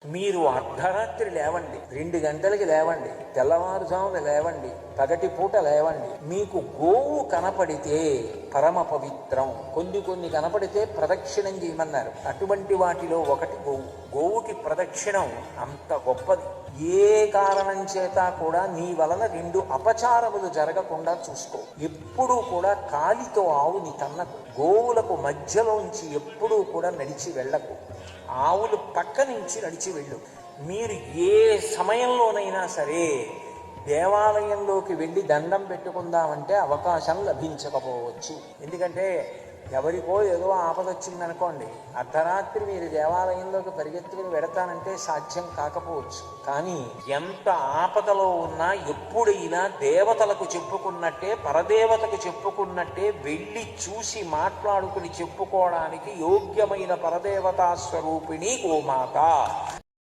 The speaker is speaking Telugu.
మీరు అర్ధరాత్రి లేవండి, 2 గంటలకి లేవండి, తెల్లవారుజామున లేవండి, పగటి పూట లేవండి. మీకు గోవు కనపడితే పరమ పవిత్రం. కొన్ని కనపడితే ప్రదక్షిణం చేయమన్నారు. అటువంటి వాటిలో ఒకటి గోవు. గోవుకి ప్రదక్షిణం అంత గొప్పది. ఏ కారణం చేత కూడా నీ వలన 2 అపచారములు జరగకుండా చూసుకో. ఎప్పుడూ కూడా కాలితో ఆవుని తన్నకు. గోవులకు మధ్యలోంచి ఎప్పుడూ కూడా నడిచి వెళ్ళకు. ఆవులు పక్క నుంచి నడిచి వెళ్ళు. మీరు ఏ సమయంలోనైనా సరే దేవాలయంలోకి వెళ్ళి దండం పెట్టుకుందామంటే అవకాశం లభించకపోవచ్చు. ఎందుకంటే ఎవరికో ఏదో ఆపద వచ్చిందనుకోండి, అర్ధరాత్రి మీరు దేవాలయంలోకి పరిగెత్తుకుని వెడతానంటే సాధ్యం కాకపోవచ్చు. కానీ ఎంత ఆపదలో ఉన్నా ఎప్పుడైనా దేవతలకు చెప్పుకున్నట్టే, పరదేవతకు చెప్పుకున్నట్టే వెళ్ళి చూసి మాట్లాడుకుని చెప్పుకోవడానికి యోగ్యమైన పరదేవతా స్వరూపిణి గోమాత.